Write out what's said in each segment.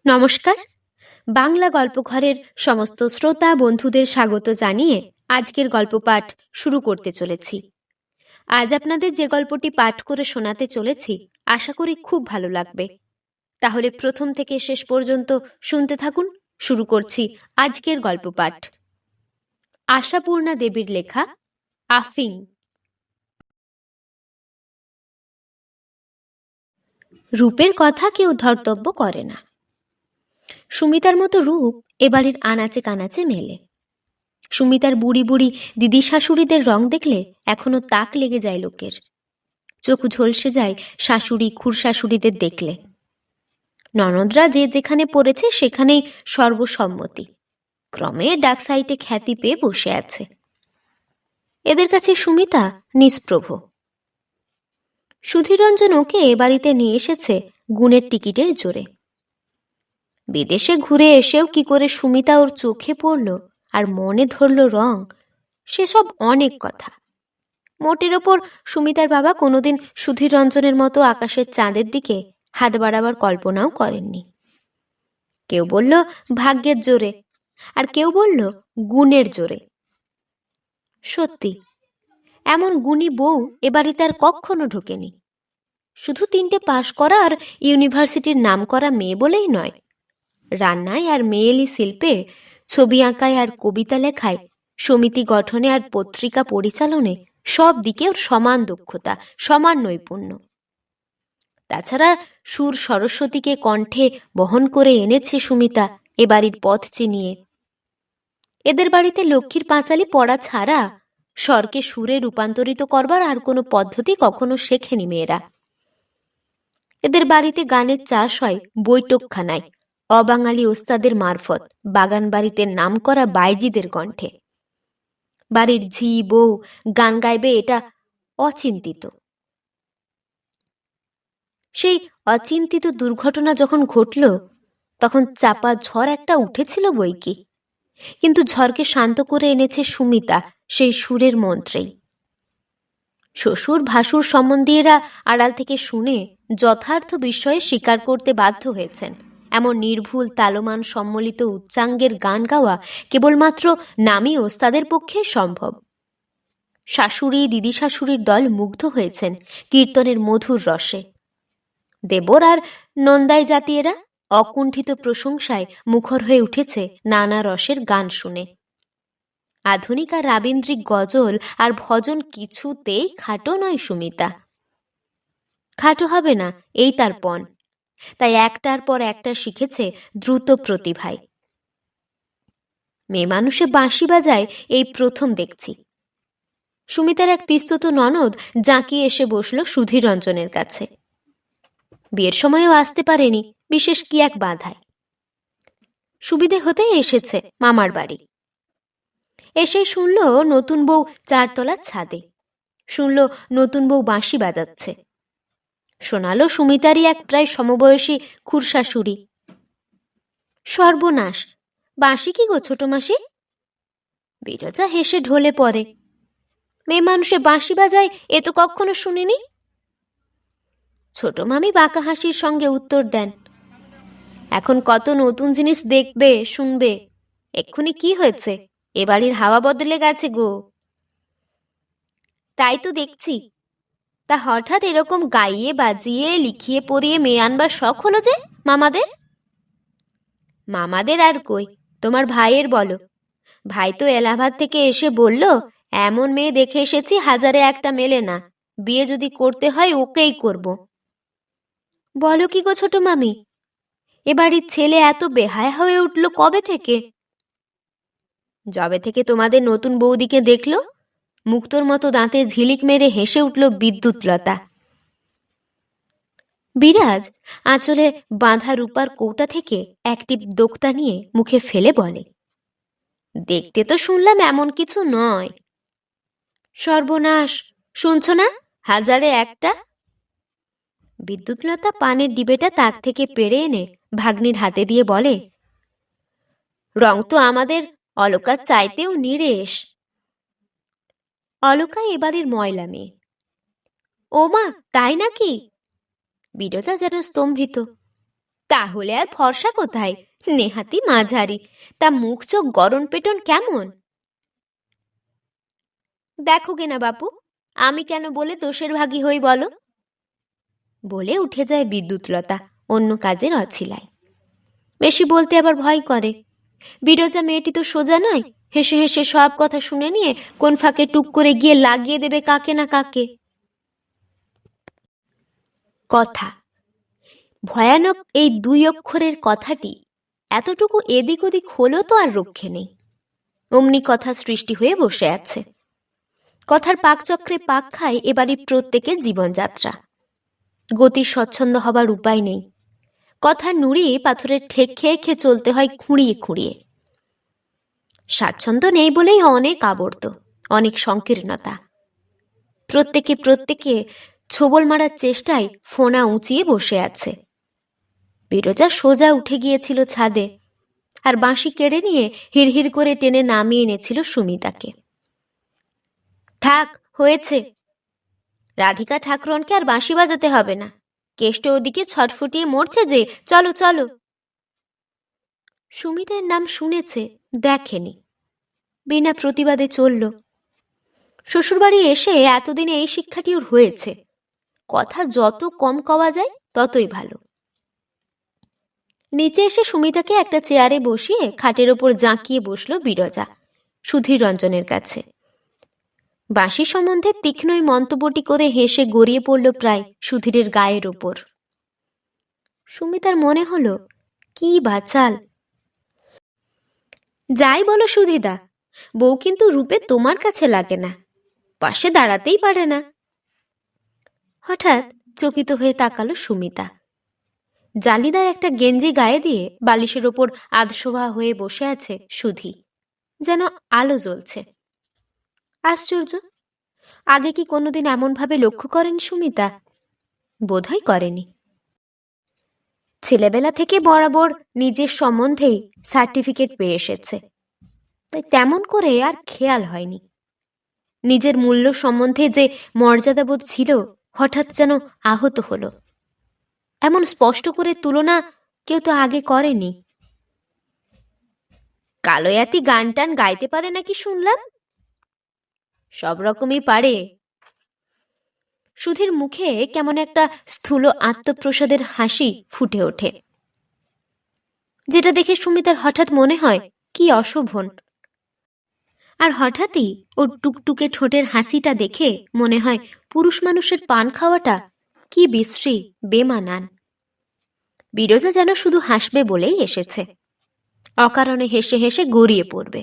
নমস্কার। বাংলা গল্পঘরের সমস্ত শ্রোতা বন্ধুদের স্বাগত জানিয়ে আজকের গল্প পাঠ শুরু করতে চলেছি। আজ আপনাদের যে গল্পটি পাঠ করে শোনাতে চলেছি আশা করি খুব ভালো লাগবে। তাহলে প্রথম থেকে শেষ পর্যন্ত শুনতে থাকুন। শুরু করছি আজকের গল্প পাঠ। আশাপূর্ণা দেবীর লেখা আফিং। রূপের কথা কেউ ধর্তব্য করে না। সুমিতার মতো রূপ এ বাড়ির আনাচে কানাচে মেলে। সুমিতার বুড়ি বুড়ি দিদি শাশুড়িদের রং দেখলে এখনো তাক লেগে যায় লোকের। চোখ ঝলসে যায় শাশুড়ি খুড়শাশুড়িদের দেখলে। ননদরা যে যেখানে পড়েছে সেখানেই সর্বসম্মতি। ক্রমে ডাক সাইটে খ্যাতি পেয়ে বসে আছে। এদের কাছে সুমিতা নিষ্প্রভ। সুধীররঞ্জন ওকে এ বাড়িতে নিয়ে এসেছে গুণের টিকিটের জোরে। বিদেশে ঘুরে এসেও কি করে সুমিতা ওর চোখে পড়ল আর মনে ধরল রং, সেসব অনেক কথা। মোটের ওপর সুমিতার বাবা কোনোদিন সুধীররঞ্জনের মতো আকাশের চাঁদের দিকে হাত বাড়াবার কল্পনাও করেননি। কেউ বলল ভাগ্যের জোরে, আর কেউ বলল গুণের জোরে। সত্যি, এমন গুণী বউ এ বাড়িতে আর কখনো ঢোকেনি। শুধু 3টে পাশ করা আর ইউনিভার্সিটির নাম করা মেয়ে বলেই নয়, রান্নায় আর মেয়েলি শিল্পে, ছবি আঁকায় আর কবিতা লেখায়, সমিতি গঠনে আর পত্রিকা পরিচালনে সব দিকে ওর সমান দক্ষতা, সমান নৈপুণ্য। তাছাড়া সুর সরস্বতীকে কণ্ঠে বহন করে এনেছে সুমিতা এ বাড়ির পথ চিনিয়ে। এদের বাড়িতে লক্ষ্মীর পাঁচালি পড়া ছাড়া স্বরকে সুরে রূপান্তরিত করবার আর কোনো পদ্ধতি কখনো শেখেনি মেয়েরা। এদের বাড়িতে গানের চাষ হয় বৈঠকখানায়, অবাঙালি ওস্তাদের মারফত, বাগান বাড়িতে নাম করা বাইজিদের কণ্ঠে। বাড়ির ঝি বউ গান গাইবে এটা অচিন্তিত। সেই অচিন্তিত দুর্ঘটনা যখন ঘটল তখন চাপা ঝড় একটা উঠেছিল বইকি, কিন্তু ঝড়কে শান্ত করে এনেছে সুমিতা সেই সুরের মন্ত্রেই। শ্বশুর ভাসুর সম্বন্ধীয়রা আড়াল থেকে শুনে যথার্থ বিষয়ে স্বীকার করতে বাধ্য হয়েছেন এমন নির্ভুল তালমান সম্মিলিত উচ্চাঙ্গের গান গাওয়া কেবলমাত্র নামী ওস্তাদের পক্ষে সম্ভব। শাশুড়ি দিদি শাশুড়ির দল মুগ্ধ হয়েছেন কীর্তনের মধুর রসে। দেবর আর নন্দাই জাতীয়রা অকুণ্ঠিত প্রশংসায় মুখর হয়ে উঠেছে নানা রসের গান শুনে। আধুনিক আর রাবীন্দ্রিক গজল আর ভজন কিছুতেই খাটো নয় সুমিতা। খাটো হবে না এই তার পণ, তাই একটার পর একটা শিখেছে দ্রুত প্রতিভায়। মেয়ে মানুষে বাঁশি বাজায় এই প্রথম দেখছি। সুমিতার এক পিস্তুত ননদ জাঁকিয়ে এসে বসল সুধীররঞ্জনের কাছে। বিয়ের সময়ও আসতে পারেনি, বিশেষ কি এক বাধায়। সুবিধে হতেই এসেছে মামার বাড়ি। এসে শুনল নতুন বউ 4তলার ছাদে, শুনল নতুন বউ বাঁশি বাজাচ্ছে। শোনালো সুমিতারই এক প্রায় সমবয়সী খুড়শাশুড়ি। সর্বনাশ, বাঁশি কি গো ছোট মাসি? বিরজা হেসে ঢলে পড়ে। মেয়ে মানুষে বাঁশি বাজায় এ তো কখনো শুনিনি। ছোট মামি বাঁকা হাসির সঙ্গে উত্তর দেন, এখন কত নতুন জিনিস দেখবে শুনবে। এক্ষুনি কি হয়েছে, এ বাড়ির হাওয়া বদলে গেছে গো। তাই তো দেখছি। তা হঠাৎ এরকম গাইয়ে বাজিয়ে লিখিয়ে পড়িয়ে মেয়ে আনবার শখ হলো যে মামাদের? মামাদের আর কই, তোমার ভাইয়ের বলো। ভাই তো এলাহাবাদ থেকে এসে বলল, এমন মেয়ে দেখে এসেছি হাজারে একটা মেলে না, বিয়ে যদি করতে হয় ওকেই করব। বলো কি গো ছোট মামি, এ বাড়ির ছেলে এত বেহায়া হয়ে উঠল কবে থেকে? যবে থেকে তোমাদের নতুন বৌদিকে দেখলো, মুক্তোর মতো দাঁতে ঝিলিক মেরে হেসে উঠল বিদ্যুৎলতা। বিরাজ আঁচলে বাঁধা রূপার কৌটা থেকে একটি দোক্তা নিয়ে মুখে ফেলে বলে, দেখতে তো শুনলাম এমন কিছু নয়। সর্বনাশ, শুনছ না, হাজারে একটা। বিদ্যুৎলতা পানের ডিবেটা তাক থেকে পেড়ে এনে ভাগ্নির হাতে দিয়ে বলে, রং তো আমাদের অলকার চাইতেও নিরেশ। অলকা এবারের ময়লা মেয়ে। ও মা, তাই নাকি? বিরজা যেন স্তম্ভিত। তাহলে আর ফর্সা কোথায়, নেহাতি মাঝারি। তা মুখ চোখ গরম পেটন কেমন? দেখো কিনা বাপু, আমি কেন বলে দোষের ভাগী হই বলো? বলে উঠে যায় বিদ্যুৎলতা অন্য কাজের অছিলায়। বেশি বলতে আবার ভয় করে। বিরজা মেয়েটি তো সোজা নয়, হেসে হেসে সব কথা শুনে নিয়ে কোন ফাঁকে টুক করে গিয়ে লাগিয়ে দেবে কাকে না কাকে। কথা, ভয়ানক এই 2 অক্ষরের কথাটি এতটুকু এদিক ওদিক হলো তো আর রক্ষে নেই। অমনি কথা সৃষ্টি হয়ে বসে আছে। কথার পাকচক্রে পাক খায় এবারই প্রত্যেকের জীবনযাত্রা। গতির স্বচ্ছন্দ হবার উপায় নেই। কথা নুড়িয়ে পাথরের ঠেক খেয়ে খেয়ে চলতে হয় খুঁড়িয়ে খুঁড়িয়ে। স্বাচ্ছন্দ্য নেই বলেই অনেক আবর্ত, অনেক সংকীর্ণতা। প্রত্যেকে ছোবল মারার চেষ্টায় ফোনা উঁচিয়ে বসে আছে। বিরজা সোজা উঠে গিয়েছিল ছাদে, আর বাঁশি কেড়ে নিয়ে হিড়হিড় করে টেনে নামিয়ে এনেছিল সুমিতাকে। থাক, হয়েছে। রাধিকা ঠাকুরনকে আর বাঁশি বাজাতে হবে না। কেষ্ট ওদিকে ছটফটিয়ে মরছে যে, চলো চলো। সুমিতার নাম শুনেছে, দেখেনি, বিনা প্রতিবাদে চলল। শ্বশুরবাড়ি এসে এতদিনে এই শিক্ষাটি ওর হয়েছে, কথা যত কম কওয়া যায় ততই ভালো। নিচে এসে সুমিতাকে একটা চেয়ারে বসিয়ে খাটের ওপর জাঁকিয়ে বসল বিরজা সুধীর রঞ্জনের কাছে। বাঁশি সম্বন্ধে তীক্ষ্ণই মন্তব্যটি করে হেসে গড়িয়ে পড়ল প্রায় সুধীরের গায়ের ওপর। সুমিতার মনে হলো, কি বাচাল। যাই বলো সুধীদা, বউ কিন্তু রূপে তোমার কাছে লাগে না, পাশে দাঁড়াতেই পারে না। হঠাৎ চকিত হয়ে তাকালো সুমিতা। জালিদার একটা গেঞ্জি গায়ে দিয়ে বালিশের ওপর আধশোভা হয়ে বসে আছে সুধী, যেন আলো জ্বলছে। আশ্চর্য, আগে কি কোনোদিন এমনভাবে লক্ষ্য করেন সুমিতা? বোধহয় করেনি। ছেলেবেলা থেকে বরাবর নিজের সম্বন্ধেই সার্টিফিকেট পেয়ে এসেছে, তাই তেমন করে আর খেয়াল হয়নি। নিজের মূল্য সম্বন্ধে যে মর্যাদাবোধ ছিল হঠাৎ যেন আহত হলো। এমন স্পষ্ট করে তুলনা কেউ তো আগে করেনি। কালয়াতি গান টান গাইতে পারে নাকি শুনলাম? সব রকমই পারে। সুধীর মুখে কেমন একটা স্থূল আত্মপ্রসাদের হাসি ফুটে ওঠে, যেটা দেখে সুমিতার হঠাৎ মনে হয় কি অশোভন। আর হঠাৎই ওর টুকটুকে ঠোঁটের হাসিটা দেখে মনে হয় পুরুষ মানুষের পান খাওয়াটা কি বিশ্রী, বেমানান। বিরজা যেন শুধু হাসবে বলেই এসেছে, অকারণে হেসে হেসে গড়িয়ে পড়বে।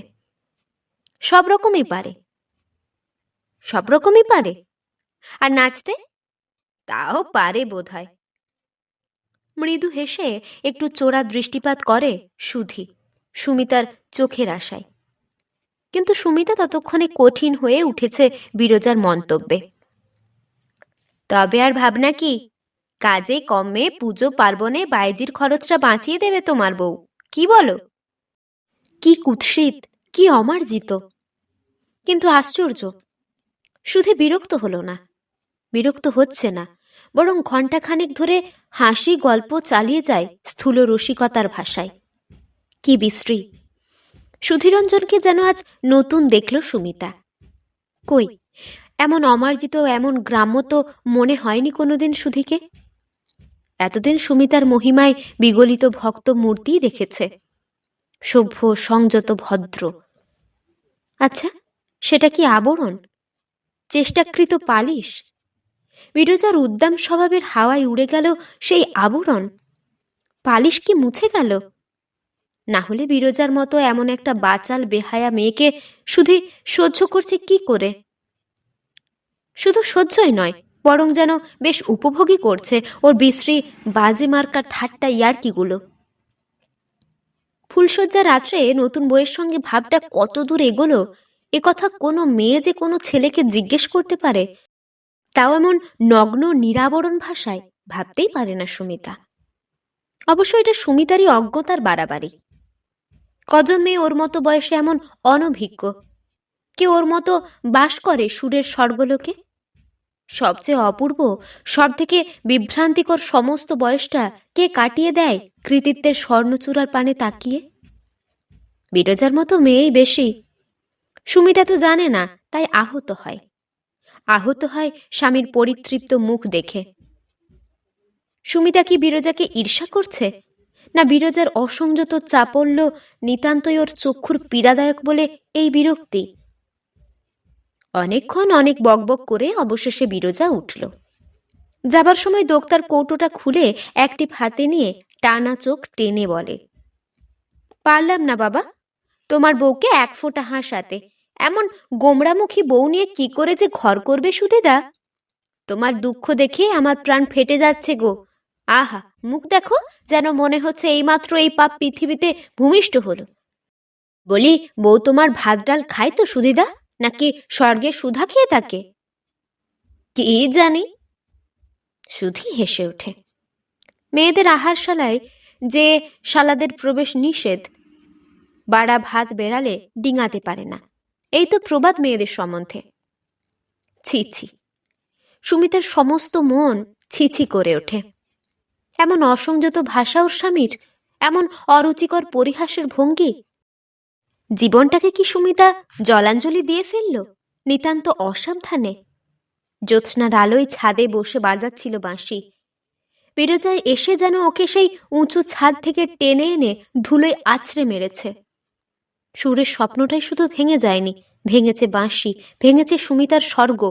সব রকমই পারে, সব রকমই পারে। আর নাচতে? তাও পারে বোধহয়। মৃদু হেসে একটু চোরা দৃষ্টিপাত করে সুধী সুমিতার চোখের আশায়। কিন্তু সুমিতা ততক্ষণে কঠিন হয়ে উঠেছে বিরজার মন্তব্যে। তবে আর ভাবনা কি, কাজে কমে পুজো পার্বণে বাইজির খরচটা বাঁচিয়ে দেবে তোমার বউ, কি বলো? কি কুৎসিত, কি অমার্জিত। কিন্তু আশ্চর্য, সুধী বিরক্ত হলো না, বিরক্ত হচ্ছে না, বরং ঘণ্টাখানেক ধরে হাসি গল্প চালিয়ে যায় স্থূল রসিকতার ভাষায়। কি বিশ্রী! সুধীরঞ্জনকে যেন আজ নতুন দেখল সুমিতা। কই, এমন অমার্জিত, এমন গ্রাম্য তো মনে হয়নি কোনোদিন সুধীকে। এতদিন সুমিতার মহিমায় বিগলিত ভক্ত মূর্তিই দেখেছে, সভ্য, সংযত, ভদ্র। আচ্ছা, সেটা কি আবরণ, চেষ্টাকৃত পালিশ? বিরজার উদ্দাম স্বভাবের হাওয়ায় উড়ে গেল সেই আবরণ? পালিশ কি মুছে গেল? না হলে বিরজার মতো এমন একটা বাচাল বেহায়া মেয়েকে শুধু সহ্য করছে কি করে? শুধু সহ্যই নয়, বরং যেন বেশ উপভোগই করছে ওর বিশ্রী বাজে মার্কা ঠাট্টা ইয়ার্কিগুলো। ফুলশয্যা রাত্রে নতুন বইয়ের সঙ্গে ভাবটা কত দূর এগোলো এ কথা কোনো মেয়ে যে কোনো ছেলেকে জিজ্ঞেস করতে পারে, তাও এমন নগ্ন নিরাবরণ ভাষায়, ভাবতেই পারে না সুমিতা। অবশ্য এটা সুমিতারই অজ্ঞতার বাড়াবাড়ি। কজন মেয়ে ওর মতো বয়সে এমন অনভিজ্ঞ? কে ওর মতো বাস করে সুরের স্বর্গলোকে? সবচেয়ে অপূর্ব, সব থেকে বিভ্রান্তিকর সমস্ত বয়সটা কে কাটিয়ে দেয় কৃতিত্বের স্বর্ণচূড়ার পানে তাকিয়ে? বিরজার মতো মেয়েই বেশি। সুমিতা তো জানে না, তাই আহত হয়। আহত হয় স্বামীর পরিতৃপ্ত মুখ দেখে। সুমিতা কি বিরজাকে ঈর্ষা করছে, না বিরজার অসংযত চাপল্য নিতান্তই ওর চক্ষুর পীড়াদায়ক বলে এই বিরক্তি? অনেকক্ষণ অনেক বকবক করে অবশেষে বিরজা উঠল। যাবার সময় দোক্তার কৌটোটা খুলে একটি হাতে নিয়ে টানা চোখ টেনে বলে, পারলাম না বাবা, তোমার বউকে এক ফোঁটা হাসাতে। এমন গোমড়ামুখী বউ নিয়ে কি করে যে ঘর করবে সুধীদা? তোমার দুঃখ দেখে আমার প্রাণ ফেটে যাচ্ছে গো। আহা, মুখ দেখো, যেন মনে হচ্ছে এইমাত্র এই পাপ পৃথিবীতে ভূমিষ্ঠ হলো। বলি, বউ তোমার ভাত ডাল খায় তো সুধীদা, নাকি স্বর্গে সুধা খেয়ে থাকে? কি জানি। সুধী হেসে ওঠে। মেয়েদের আহারশালায় যে শালাদের প্রবেশ নিষেধ, বাড়া ভাত বেড়ালে ডিঙাতে পারে না, এই তো প্রবাদ মেয়েদের সম্বন্ধে। ছি ছি। সুমিতার সমস্ত মন ছিছি করে ওঠে। এমন অসংযত ভাষা ওর স্বামীর, এমন অরুচিকর পরিহাসের ভঙ্গি। জীবনটাকে কি সুমিতা জলাঞ্জলি দিয়ে ফেলল নিতান্ত অসাবধানে? জ্যোৎস্নার আলোয় ছাদে বসে বাজাচ্ছিল বাঁশি। বিরজায় এসে যেন ওকে সেই উঁচু ছাদ থেকে টেনে এনে ধুলোয় আছড়ে মেরেছে। সুরের স্বপ্নটাই শুধু ভেঙে যায়নি, ভেঙেছে বাঁশি, ভেঙেছে সুমিতার স্বর্গ।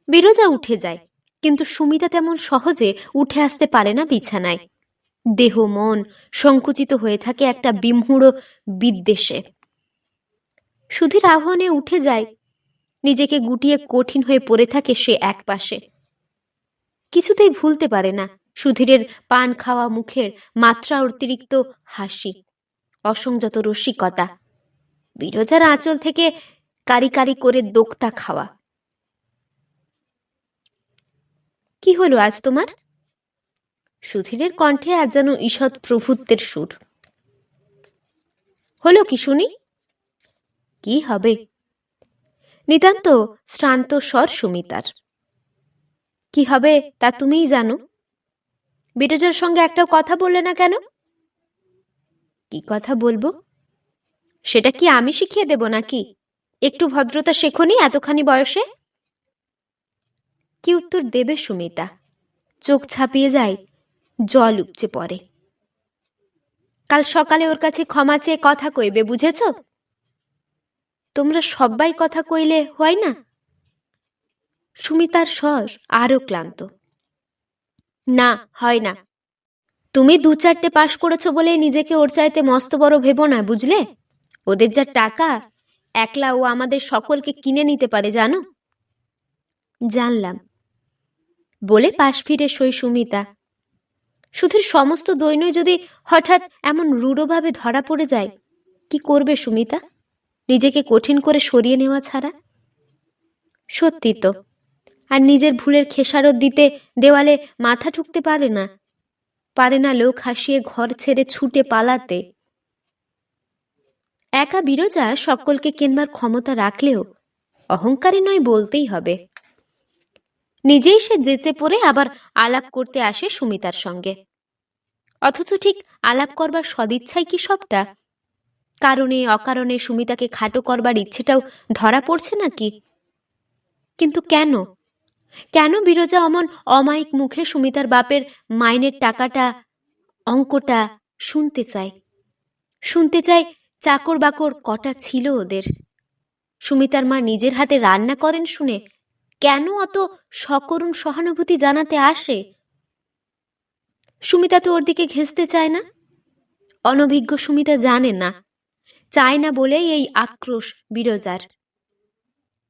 বিরজা উঠে যায়, কিন্তু সুমিতা তেমন সহজে উঠে আসতে পারে না বিছানায়। দেহ মন সংকুচিত হয়ে থাকে একটা বিমূঢ় বিদ্বেষে। সুধীর আহ্বানে উঠে যায়, নিজেকে গুটিয়ে কঠিন হয়ে পড়ে থাকে সে এক পাশে। কিছুতেই ভুলতে পারে না সুধীরের পান খাওয়া মুখের মাত্রা অতিরিক্ত হাসি, অসংযত রসিকতা, বিরজার আঁচল থেকে কারি কারি করে দোক্তা খাওয়া। কি হলো আজ তোমার? সুধীরের কণ্ঠে আজ যেন ঈষৎ প্রভুত্বের সুর। হলো কি শুনি? কি হবে? নিতান্ত শ্রান্ত স্বর সুমিতার। কি হবে তা তুমিই জানো। বিরজার সঙ্গে একটাও কথা বললে না কেন? কি কথা বলবো? সেটা কি আমি শিখিয়ে দেব নাকি? একটু ভদ্রতা শেখনি এতখানি বয়সে? কি উত্তর দেবে সুমিতা? চোখ ছাপিয়ে যায়, জল উপচে পড়ে। কাল সকালে ওর কাছে ক্ষমা চেয়ে কথা কইবে, বুঝেছ? তোমরা সবাই কথা কইলে হয় না? সুমিতার স্বর আরো ক্লান্ত। না, হয় না। তুমি 2-4টে পাশ করেছো বলেই নিজেকে ওর চাইতে মস্ত বড় ভেবো না, বুঝলে? ওদের যা টাকা, একলা ও আমাদের সকলকে কিনে নিতে পারে, জানো? জানলাম বলে পাশ ফিরে সই সুমিতা। সুধীর সমস্ত দৈন্যই যদি হঠাৎ এমন রূঢ়ভাবে ধরা পড়ে যায়, কি করবে সুমিতা? নিজেকে কঠিন করে সরিয়ে নেওয়া ছাড়া। সত্যি তো, আর নিজের ভুলের খেসারত দিতে দেওয়ালে মাথা ঠুকতে পারে না, পারে না লোক হাসিয়ে ঘর ছেড়ে ছুটে পালাতে। একা বিরজা সকলকে কেনবার ক্ষমতা রাখলেও অহংকারী নয় বলতেই হবে। নিজেই সে যেচে পড়ে আবার আলাপ করতে আসে সুমিতার সঙ্গে, অথচ ঠিক আলাপ করবার সদিচ্ছাই কি সবটা? কারণে অকারণে সুমিতাকে খাটো করবার ইচ্ছেটাও ধরা পড়ছে নাকি? কিন্তু কেন কেন বিরজা অমন অমায়িক মুখে সুমিতার বাপের মাইনের টাকাটা, অঙ্কটা শুনতে চায়? শুনতে চায় চাকর বাকর কটা ছিল ওদের। সুমিতার মা নিজের হাতে রান্না করেন শুনে কেন অত সকরুণ সহানুভূতি জানাতে আসে? সুমিতা তো ওর দিকে ঘেঁষতে চায় না। অনভিজ্ঞ সুমিতা জানে না, চায় না বলেই এই আক্রোশ বিরজার।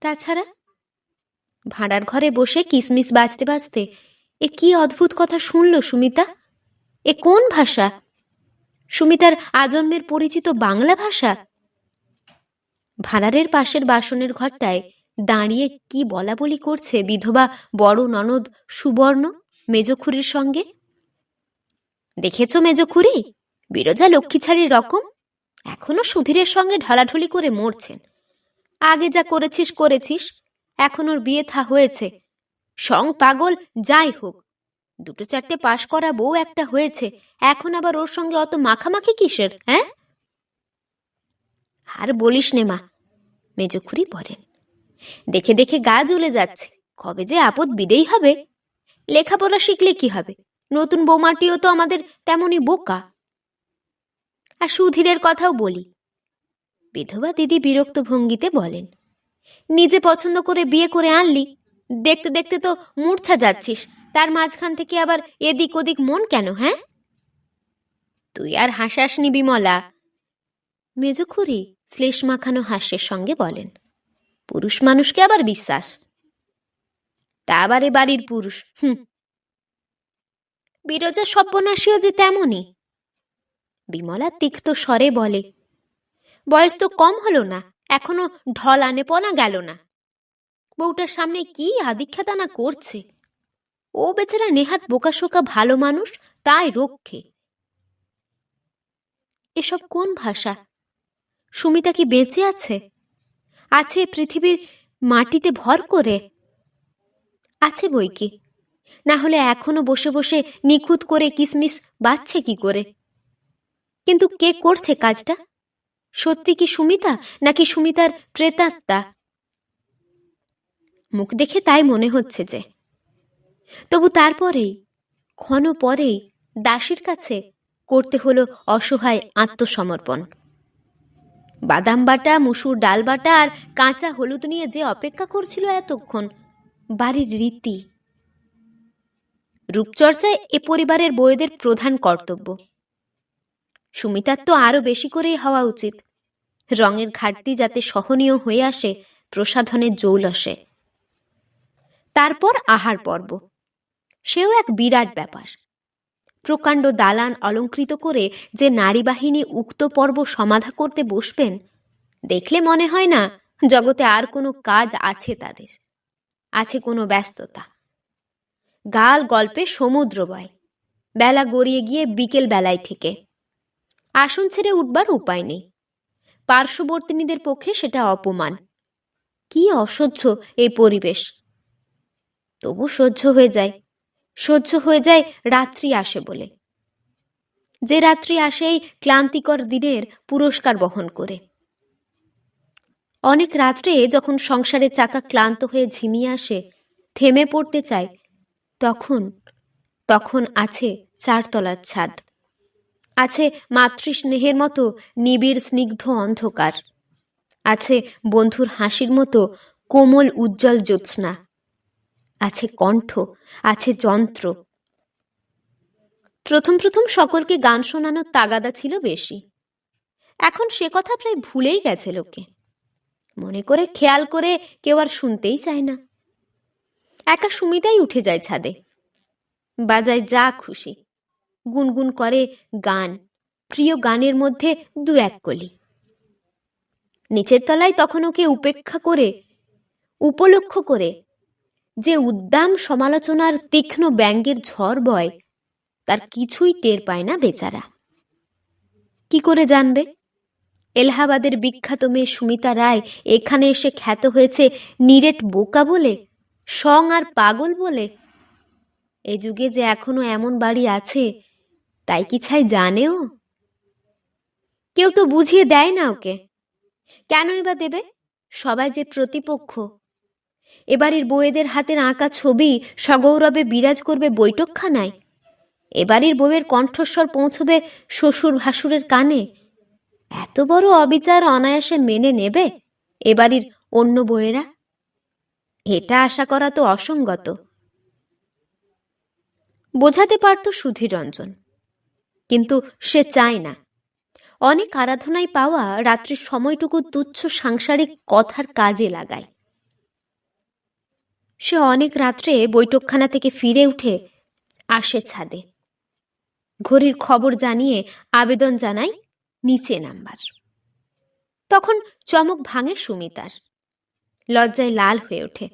তাছাড়া ভাঁড়ার ঘরে বসে কিসমিস বাজতে বাজতে এ কি অদ্ভুত কথা শুনল সুমিতা? এ কোন ভাষা? সুমিতার আজন্মের পরিচিত বাংলা ভাষা? ভাঁড়ারের পাশের বাসনের ঘরটায় দাঁড়িয়ে কি বলা বলি করছে বিধবা বড় ননদ সুবর্ণ মেজখুরির সঙ্গে। দেখেছ মেজখুরি, বিরজা লক্ষ্মীছাড়ির রকম, এখনো সুধীরের সঙ্গে ঢলাঢলি করে মরছেন। আগে যা করেছিস করেছিস, এখন ওর বিয়ে থা হয়েছে, সং পাগল যাই হোক, দুটো চারটে পাশ করা বউ একটা হয়েছে, এখন আবার ওর সঙ্গে অত মাখামাখি কিসের? হ্যাঁ, আর বলিস নে মা, মেজখুড়ি বলেন। দেখে দেখে গা জ্বলে যাচ্ছে, কবে যে আপদ বিদেই হবে। লেখাপড়া শিখলে কি হবে, নতুন বৌমাটিও তো আমাদের তেমনই বোকা। আর সুধীরের কথাও বলি। বিধবা দিদি বিরক্ত ভঙ্গিতে বলেন, নিজে পছন্দ করে বিয়ে করে আনলি, দেখতে দেখতে তো মূর্ছা যাচ্ছিস, তার মাঝখান থেকে আবার এদিক ওদিক মন কেন? হ্যাঁ, তুই আর হাসাসনি বিমলা, মেজখুড়ি শ্লেষ মাখানো হাস্যের সঙ্গে বলেন। পুরুষ মানুষকে আবার বিশ্বাস, তা আবার এ বাড়ির পুরুষ। বিরজা সব্যনাশীও যে তেমনই, বিমলা তিক্ত স্বরে বলে। বয়স তো কম হলো না, এখনো ঢল আনে পনা গেল না, বউটার সামনে কি আদিক্ষেতানা করছে। ও বেচারা নেহাত বোকাশোকা ভালো মানুষ, তাই রক্ষে। এসব কোন ভাষা? সুমিতা কি বেঁচে আছে? আছে পৃথিবীর মাটিতে ভর করে? আছে বই কি, না হলে এখনো বসে বসে নিখুঁত করে কিসমিস বাজছে কি করে? কিন্তু কে করছে কাজটা? সত্যি কি সুমিতা, নাকি সুমিতার প্রেতাত্মা? মুখ দেখে তাই মনে হচ্ছে যে। তবু তারপরেই ক্ষণ পরেই দাসীর কাছে করতে হলো অসহায় আত্মসমর্পণ। বাদাম বাটা, মুসুর ডাল বাটা আর কাঁচা হলুদ নিয়ে যে অপেক্ষা করছিল এতক্ষণ, বাড়ির রীতি। রূপচর্চায় এ পরিবারের বউদের প্রধান কর্তব্য। সুমিতার তো আরো বেশি করেই হওয়া উচিত, রঙের ঘাটতি যাতে সহনীয় হয়ে আসে প্রসাধনের জৌলসে। তারপর আহার পর্ব, সেও এক বিরাট ব্যাপার। প্রকাণ্ড দালান অলঙ্কৃত করে যে নারী বাহিনী উক্ত পর্ব সমাধা করতে বসবেন, দেখলে মনে হয় না জগতে আর কোনো কাজ আছে তাদের, আছে কোনো ব্যস্ততা। গাল গল্পে সমুদ্র বয়, বেলা গড়িয়ে গিয়ে বিকেল বেলায় থেকে আসন ছেড়ে উঠবার উপায় নেই। পার্শ্ববর্তিনীদের পক্ষে সেটা অপমান। কি অসহ্য এই পরিবেশ! তবু সহ্য হয়ে যায় রাত্রি আসে বলে। যে রাত্রি আসে এই ক্লান্তিকর দিনের পুরস্কার বহন করে। অনেক রাত্রে যখন সংসারের চাকা ক্লান্ত হয়ে ঝিমিয়ে আসে, থেমে পড়তে চায়, তখন আছে চারতলার ছাদ, আছে মাতৃস্নেহের মতো নিবিড় স্নিগ্ধ অন্ধকার, আছে বন্ধুর হাসির মতো কোমল উজ্জ্বল জ্যোৎস্না, আছে কণ্ঠ, আছে যন্ত্র। প্রথম সকলকে গান শোনানোর তাগাদা ছিল বেশি, এখন সে কথা প্রায় ভুলেই গেছে লোকে। মনে করে খেয়াল করে কেউ আর শুনতেই চায় না। একা সুমিতাই উঠে যায় ছাদে, বাজায় যা খুশি, গুনগুন করে গান, প্রিয় গানের মধ্যে দু এক কলি। নিচের তলায় তখন ওকে উপলক্ষ করে যে উদ্দাম সমালোচনার তীক্ষ্ণ ব্যঙ্গের ঝড় বয়, তার কিছুই টের পায় না বেচারা। কি করে জানবে? এলাহাবাদের বিখ্যাত মেয়ে সুমিতা রায় এখানে এসে খ্যাত হয়েছে নিরেট বোকা বলে, সং আর পাগল বলে। এ যুগে যে এখনো এমন বাড়ি আছে, তাই কি ছাই জানেও? কেউ তো বুঝিয়ে দেয় না ওকে। কেনই বা দেবে? সবাই যে প্রতিপক্ষ। এবাড়ির বউয়েদের হাতের আঁকা ছবি সগৌরবে বিরাজ করবে বৈঠকখানায়। এবাড়ির বউয়ের কণ্ঠস্বর পৌঁছবে শ্বশুর ভাসুরের কানে। এত বড় অবিচার অনায়াসে মেনে নেবে এবাড়ির অন্য বউয়েরা? এটা আশা করা তো অসঙ্গত। বোঝাতে পারত সুধীর রঞ্জন, কিন্তু সে চায় না। অনেক আরাধনায় পাওয়া রাত্রির সময়টুকু তুচ্ছ সাংসারিক কথার কাজে লাগায়। সে অনেক রাত্রে বৈঠকখানা থেকে ফিরে উঠে আসে ছাদে, ঘড়ির খবর জানিয়ে আবেদন জানায় নিচে নামবার। তখন চমক ভাঙে সুমিতার, লজ্জায় লাল হয়ে ওঠে।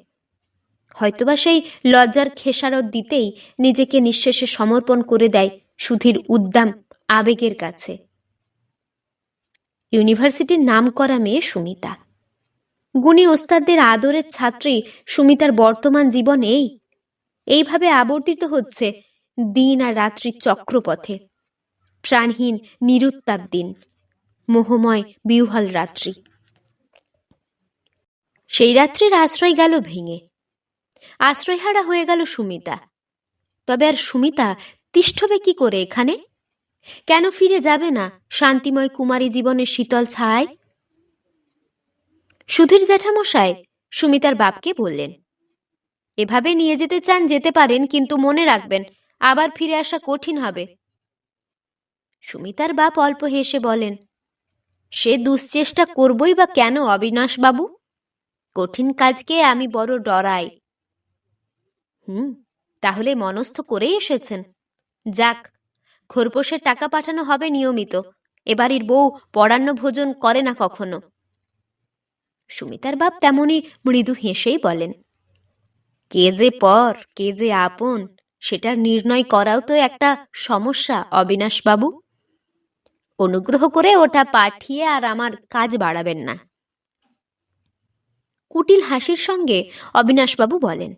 হয়তোবা সেই লজ্জার খেসারত দিতেই নিজেকে নিঃশেষে সমর্পণ করে দেয় সুধীর উদ্দাম আবেগের কাছে। ইউনিভার্সিটির নাম করা মেয়ে সুমিতা, গুণী ওস্তাদদের আদরের ছাত্রী সুমিতার বর্তমান জীবন এইভাবে আবর্তিত হচ্ছে দিন আর রাত্রির চক্রপথে। প্রাণহীন নিরুত্তাপ দিন, মোহময় বিহ্বল রাত্রি। সেই রাত্রির আশ্রয় গেল ভেঙে, আশ্রয়হারা হয়ে গেল সুমিতা। তবে আর সুমিতা তিষ্ঠবে কি করে এখানে? কেন ফিরে যাবে না শান্তিময় কুমারী জীবনের শীতল ছায়? সুধীর জ্যাঠামশাই সুমিতার বাপকে বললেন, এভাবে নিয়ে যেতে চান যেতে পারেন, কিন্তু মনে রাখবেন আবার ফিরে আসা কঠিন হবে। সুমিতার বাপ অল্প হেসে বলেন, সে দুশ্চেষ্টা করবই বা কেন অবিনাশ বাবু? কঠিন কাজকে আমি বড় ডরাই। তাহলে মনস্থ করেই এসেছেন। যাক, খোরপোশের টাকা পাঠানো হবে নিয়মিত। এবাড়ির বউ পরান্ন ভোজন করে না কখনো। সুমিতার বাপ তেমনি মৃদু হেসেই বলেন, কে যে পর কে যে আপন সেটার নির্ণয় করাও তো একটা সমস্যা অবিনাশ বাবু। অনুগ্রহ করে ওটা পাঠিয়ে আর আমার কাজ বাড়াবেন না। কুটিল হাসির সঙ্গে অবিনাশবাবু বলেন,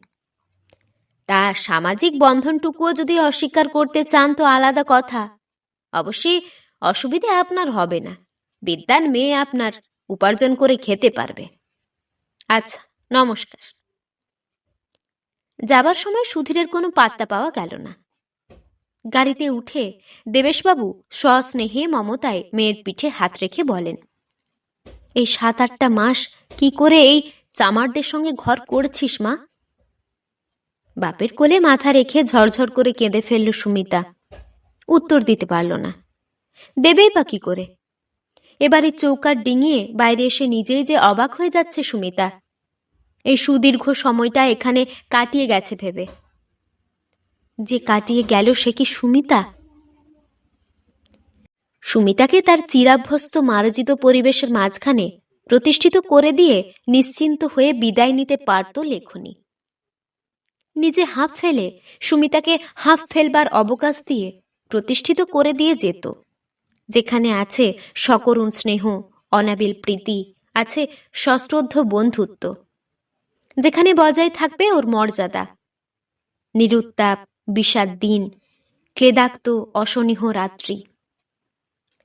তা সামাজিক বন্ধনটুকুও যদি অস্বীকার করতে চান তো আলাদা কথা। অবশ্যই অসুবিধে আপনার হবে না। বিদ্বান মেয়ে আপনার, উপার্জন করে খেতে পারবে। আচ্ছা, নমস্কার। যাবার সময় সুধীরের কোনো পাত্তা পাওয়া গেল না। গাড়িতে উঠে দেবেশবাবু সস্নেহে মমতায় মেয়ের পিঠে হাত রেখে বলেন, এই 7-8টা মাস কি করে এই চামারদের সঙ্গে ঘর করেছিস মা? বাপের কোলে মাথা রেখে ঝরঝর করে কেঁদে ফেলল সুমিতা। উত্তর দিতে পারল না। দেবেই বা কি করে? এবারে চৌকাট ডিঙিয়ে বাইরে এসে নিজেই যে অবাক হয়ে যাচ্ছে সুমিতা। এই সুদীর্ঘ সময়টা এখানে কাটিয়ে গেছে ভেবে। যে কাটিয়ে গেল সে কি সুমিতা? সুমিতাকে তার চিরাভ্যস্ত মার্জিত পরিবেশের মাঝখানে প্রতিষ্ঠিত করে দিয়ে নিশ্চিন্ত হয়ে বিদায় নিতে পারত লেখনী। নিজে হাঁফ ফেলে সুমিতাকে হাঁফ ফেলবার অবকাশ দিয়ে প্রতিষ্ঠিত করে দিয়ে যেত। যেখানে আছে সকরুণ স্নেহ, অনাবিল প্রীতি, আছে সশ্রদ্ধ বন্ধুত্ব, যেখানে বজায় থাকবে ওর মর্যাদা। নিরুত্তাপ বিষাদ দিন, ক্লেদাক্ত অশনিহ রাত্রি,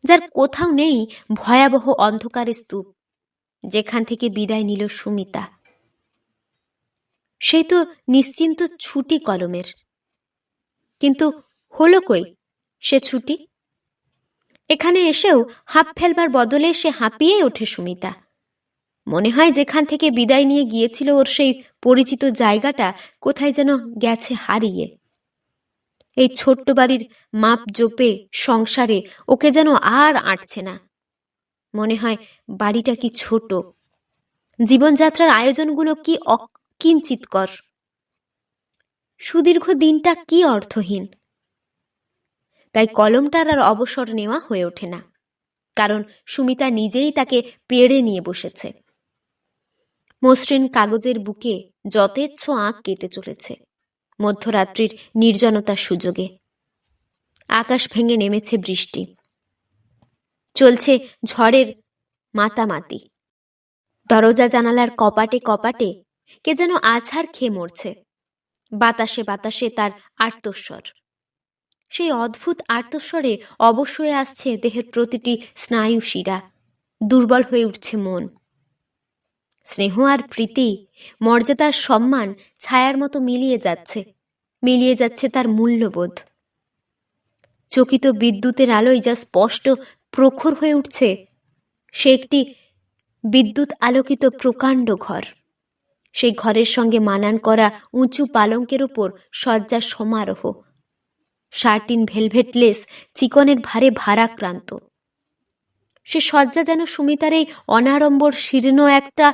যার কোথাও নেই ভয়াবহ অন্ধকারের স্তূপ, যেখান থেকে বিদায় নিল সুমিতা। সেই তো নিশ্চিন্ত ছুটি কলমের। কিন্তু হলো কই সে ছুটি? এখানে এসেও হাঁপ ফেলবার বদলে সে হাঁপিয়ে ওঠে সুমিতা। মনে হয় যেখান থেকে বিদায় নিয়ে গিয়েছিল ওর সেই পরিচিত জায়গাটা কোথায় যেন গেছে হারিয়ে। এই ছোট্ট বাড়ির মাপ জোপে সংসারে ওকে যেন আর আঁটছে না। মনে হয় বাড়িটা কি ছোট, জীবনযাত্রার আয়োজনগুলো কি অকিঞ্চিতকর, সুদীর্ঘ দিনটা কি অর্থহীন। তাই কলমটার আর অবসর নেওয়া হয়ে ওঠে না, কারণ সুমিতা নিজেই তাকে পেড়ে নিয়ে বসেছে। মসৃণ কাগজের বুকে যথেচ্ছ আঁক কেটে চলেছে মধ্যরাত্রির নির্জনতার সুযোগে। আকাশ ভেঙে নেমেছে বৃষ্টি, চলছে ঝড়ের মাতামাতি। দরজা জানালার কপাটে কপাটে কে যেন আছাড় খেয়ে মরছে। বাতাসে বাতাসে তার আর্তস্বর। সেই অদ্ভুত আর্তস্বরে অবশ্যই আসছে দেহের প্রতিটি স্নায়ু শিরা। দুর্বল হয়ে উঠছে মন। স্নেহ আর প্রীতি, মর্যাদার সম্মান ছায়ার মতো মিলিয়ে যাচ্ছে তার মূল্যবোধ। চকিত বিদ্যুতের আলোয় যা স্পষ্ট প্রখর হয়ে উঠছে, সে একটি বিদ্যুৎ আলোকিত প্রকাণ্ড ঘর। সেই ঘরের সঙ্গে মানান করা উঁচু পালঙ্কের উপর শয্যার সমারোহ। শার্টিন ভেলভেট লেস চিকনের ভারে ভারাক্রান্ত। সে শয্যা যেন সুমিতার এই অনাড়ম্বর শীর্ণ একটা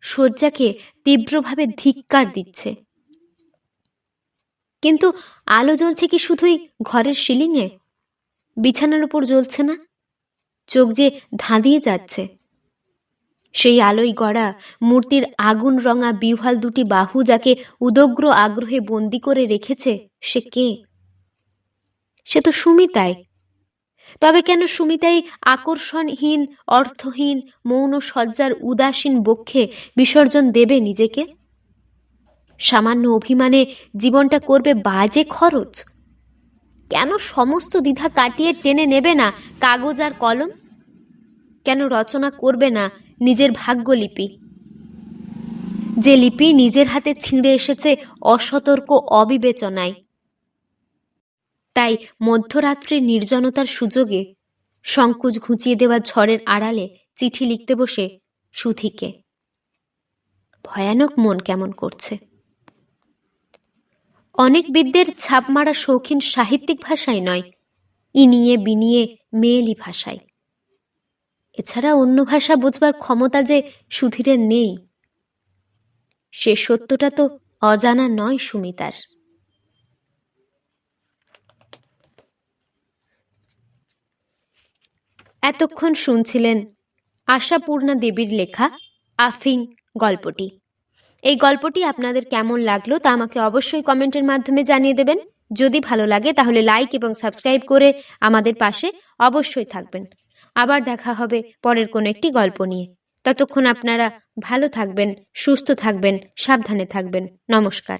শয্যাকে তীব্রভাবে ধিক্কার দিচ্ছে। কিন্তু আলো জ্বলছে কি শুধুই ঘরের সিলিংয়ে? বিছানার উপর জ্বলছে না? চোখ যে ধাঁধিয়ে যাচ্ছে। সেই আলোয় গড়া মূর্তির আগুন রঙা বিহ্বল দুটি বাহু যাকে উদগ্র আগ্রহে বন্দি করে রেখেছে, সে কে? সে তো সুমিতাই। তবে কেন সুমিতা এই আকর্ষণহীন, অর্থহীন, মৌন সজ্জার উদাসীন বক্ষে বিসর্জন দেবে নিজেকে? সামান্য অভিমানে জীবনটা করবে বাজে খরচ? কেন সমস্ত দ্বিধা কাটিয়ে টেনে নেবে না কাগজ আর কলম? কেন রচনা করবে না নিজের ভাগ্যলিপি, যে লিপি নিজের হাতে ছিঁড়ে এসেছে অসতর্ক অবিবেচনায়? তাই মধ্যরাত্রির নির্জনতার সুযোগে সংকোচ ঘুচিয়ে দেওয়া ঝড়ের আড়ালে চিঠি লিখতে বসে সুধিকে ভয়ানক মন কেমন করছে। অনেক বিদ্যের ছাপ মারা শৌখিন সাহিত্যিক ভাষায় নয়, ইনিয়ে বিনিয়ে মেয়েলি ভাষায়। এছাড়া অন্য ভাষা বুঝবার ক্ষমতা যে সুধীরের নেই, সে সত্যটা তো অজানা নয় সুমিতার। এতক্ষণ শুনছিলেন আশাপূর্ণা দেবীর লেখা আফিং গল্পটি। এই গল্পটি আপনাদের কেমন লাগলো তা আমাকে অবশ্যই কমেন্টের মাধ্যমে জানিয়ে দেবেন। যদি ভালো লাগে তাহলে লাইক এবং সাবস্ক্রাইব করে আমাদের পাশে অবশ্যই থাকবেন। আবার দেখা হবে পরের কোনো একটি গল্প নিয়ে। ততক্ষণ আপনারা ভালো থাকবেন, সুস্থ থাকবেন, সাবধানে থাকবেন। নমস্কার।